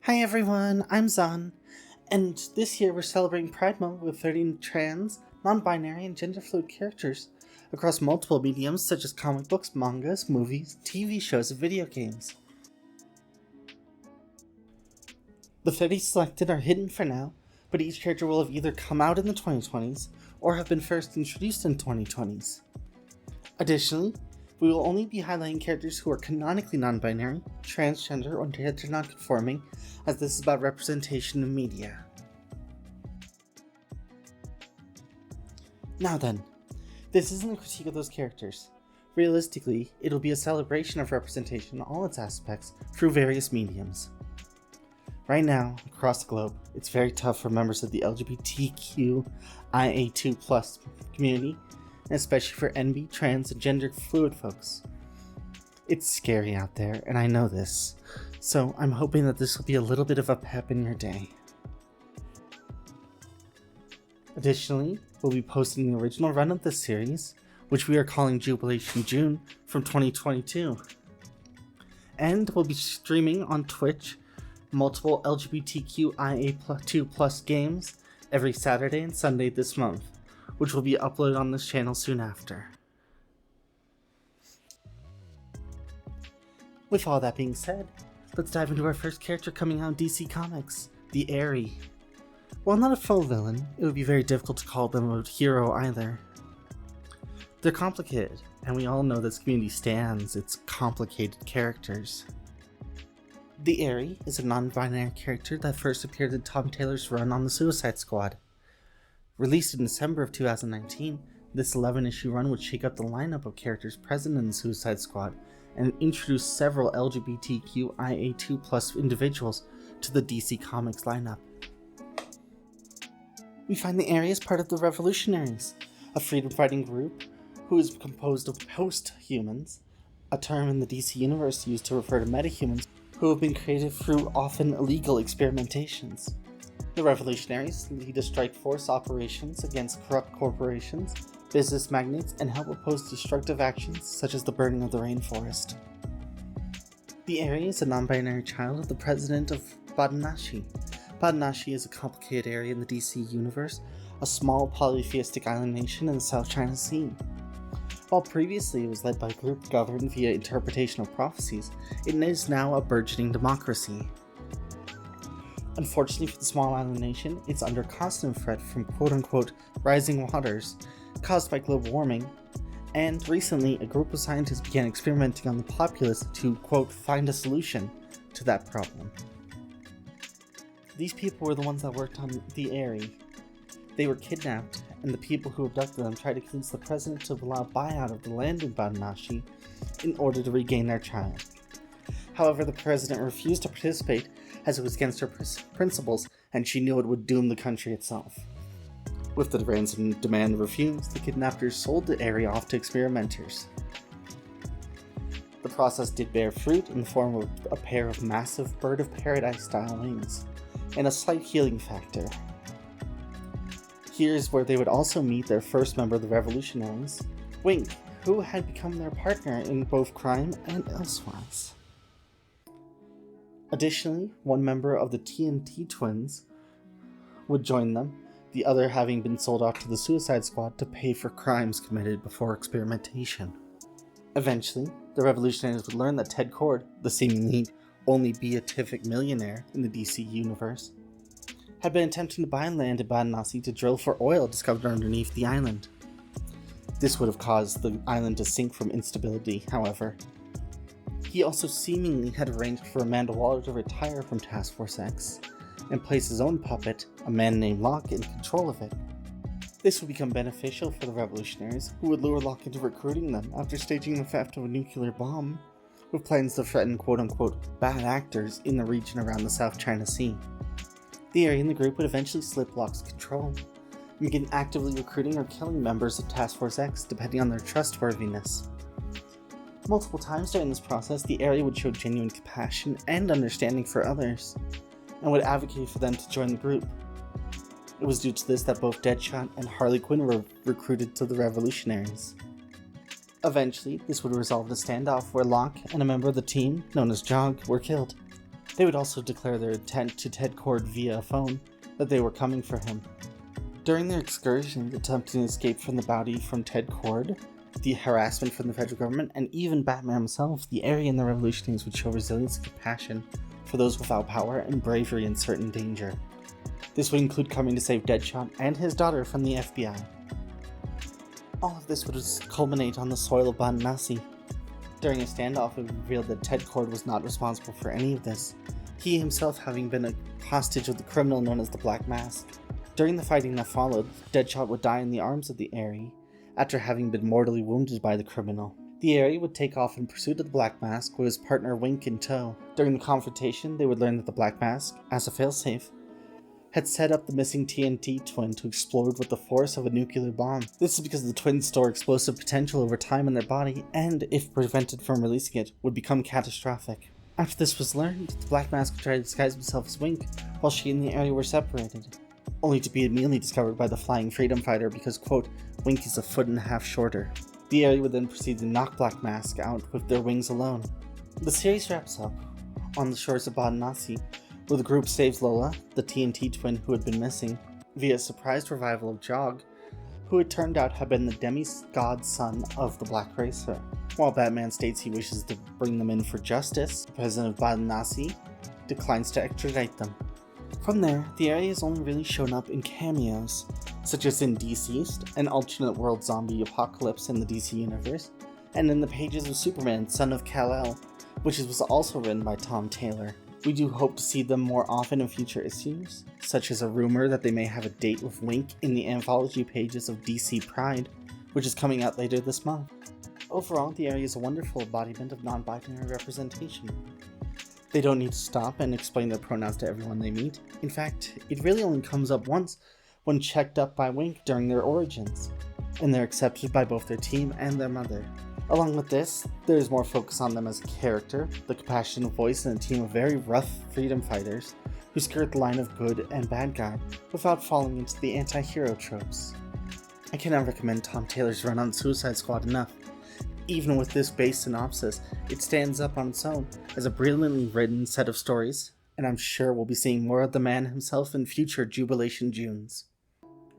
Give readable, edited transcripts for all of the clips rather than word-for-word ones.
Hi everyone, I'm Zan, and this year we're celebrating Pride Month with 30 trans, non-binary, and gender fluid characters across multiple mediums such as comic books, mangas, movies, TV shows, and video games. The 30 selected are hidden for now, but each character will have either come out in the 2020s or have been first introduced in 2020s. Additionally, we will only be highlighting characters who are canonically non-binary, transgender, or gender non-conforming, as this is about representation in media. Now then, this isn't a critique of those characters. Realistically, it'll be a celebration of representation in all its aspects through various mediums. Right now, across the globe, it's very tough for members of the LGBTQIA2+ community, and especially for NB, trans, and gender fluid folks. It's scary out there, and I know this, so I'm hoping that this will be a little bit of a pep in your day. Additionally, we'll be posting the original run of this series, which we are calling Jubilation June, from 2022. And we'll be streaming on Twitch multiple LGBTQIA2+ games every Saturday and Sunday this month, which will be uploaded on this channel soon after. With all that being said, let's dive into our first character coming out in DC Comics, the Aerie. While not a full villain, it would be very difficult to call them a hero either. They're complicated, and we all know this community stands its complicated characters. The Aerie is a non-binary character that first appeared in Tom Taylor's run on the Suicide Squad. Released in December of 2019, this 11-issue run would shake up the lineup of characters present in the Suicide Squad and introduce several LGBTQIA2+ individuals to the DC Comics lineup. We find the Aerie as part of the Revolutionaries, a freedom-fighting group who is composed of post-humans, a term in the DC universe used to refer to metahumans who have been created through often illegal experimentations. The Revolutionaries lead a strike force operations against corrupt corporations, business magnates, and help oppose destructive actions such as the burning of the rainforest. The Aerie is a non-binary child of the president of Badanashi. Badanashi is a complicated area in the DC universe, a small polytheistic island nation in the South China Sea. While previously it was led by a group governed via interpretation of prophecies, it is now a burgeoning democracy. Unfortunately for the small island nation, it's under constant threat from quote-unquote rising waters caused by global warming, and recently a group of scientists began experimenting on the populace to quote find a solution to that problem. These people were the ones that worked on the Aerie. They were kidnapped, and the people who abducted them tried to convince the president to allow a buyout of the land in Badanashi in order to regain their child. However, the president refused to participate as it was against her principles, and she knew it would doom the country itself. With the ransom demand refused, the kidnappers sold the Aerie off to experimenters. The process did bear fruit in the form of a pair of massive bird of paradise style wings, and a slight healing factor. Here's where they would also meet their first member of the Revolutionaries, Wink, who had become their partner in both crime and elsewise. Additionally, one member of the TNT twins would join them, the other having been sold off to the Suicide Squad to pay for crimes committed before experimentation. Eventually, the Revolutionaries would learn that Ted Kord, the seemingly only beatific millionaire in the DC universe, had been attempting to buy land in Badanashi to drill for oil discovered underneath the island. This would have caused the island to sink from instability, however. He also seemingly had arranged for Amanda Waller to retire from Task Force X and place his own puppet, a man named Locke, in control of it. This would become beneficial for the Revolutionaries, who would lure Locke into recruiting them after staging the theft of a nuclear bomb, with plans to threaten quote-unquote bad actors in the region around the South China Sea. The Aerie in the group would eventually slip Locke's control and begin actively recruiting or killing members of Task Force X depending on their trustworthiness. Multiple times during this process, the Aerie would show genuine compassion and understanding for others, and would advocate for them to join the group. It was due to this that both Deadshot and Harley Quinn were recruited to the Revolutionaries. Eventually, this would resolve in a standoff where Locke and a member of the team, known as Jog, were killed. They would also declare their intent to Ted Kord via a phone that they were coming for him. During their excursion, attempting to escape from the bounty from Ted Kord, the harassment from the federal government, and even Batman himself, the Aerie and the Revolutionaries would show resilience and compassion for those without power and bravery in certain danger. This would include coming to save Deadshot and his daughter from the FBI. All of this would culminate on the soil of Varanasi. During a standoff, it was revealed that Ted Kord was not responsible for any of this, he himself having been a hostage of the criminal known as the Black Mask. During the fighting that followed, Deadshot would die in the arms of the Aerie, after having been mortally wounded by the criminal. The Aerie would take off in pursuit of the Black Mask with his partner Wink in tow. During the confrontation, they would learn that the Black Mask, as a failsafe, had set up the missing TNT twin to explode with the force of a nuclear bomb. This is because the twins store explosive potential over time in their body, and, if prevented from releasing it, would become catastrophic. After this was learned, the Black Mask would try to disguise himself as Wink, while she and the Aerie were separated, only to be immediately discovered by the flying freedom fighter because, quote, Wink is a foot and a half shorter. The Aerie would then proceed to knock Black Mask out with their wings alone. The series wraps up on the shores of Varanasi, where the group saves Lola, the TNT twin who had been missing, via a surprise revival of Jog, who it turned out had been the demigod son of the Black Racer. While Batman states he wishes to bring them in for justice, the president of Varanasi declines to extradite them. From there, the Aerie has only really shown up in cameos, such as in Deceased, an alternate world zombie apocalypse in the DC universe, and in the pages of Superman, Son of Kal-El, which was also written by Tom Taylor. We do hope to see them more often in future issues, such as a rumor that they may have a date with Wink in the anthology pages of DC Pride, which is coming out later this month. Overall, the Aerie is a wonderful embodiment of non-binary representation. They don't need to stop and explain their pronouns to everyone they meet. In fact, it really only comes up once when checked up by Wink during their origins, and they're accepted by both their team and their mother. Along with this, there's more focus on them as a character, the compassionate voice, and a team of very rough freedom fighters who skirt the line of good and bad guy without falling into the anti-hero tropes. I cannot recommend Tom Taylor's run on Suicide Squad enough. Even with this base synopsis, it stands up on its own as a brilliantly written set of stories, and I'm sure we'll be seeing more of the man himself in future Jubilation Junes.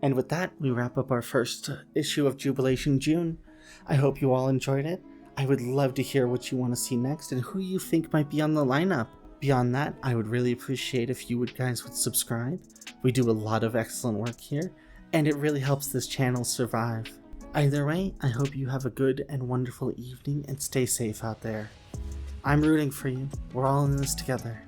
And with that, we wrap up our first issue of Jubilation June. I hope you all enjoyed it. I would love to hear what you want to see next and who you think might be on the lineup. Beyond that, I would really appreciate if you guys would subscribe. We do a lot of excellent work here, and it really helps this channel survive. Either way, I hope you have a good and wonderful evening and stay safe out there. I'm rooting for you. We're all in this together.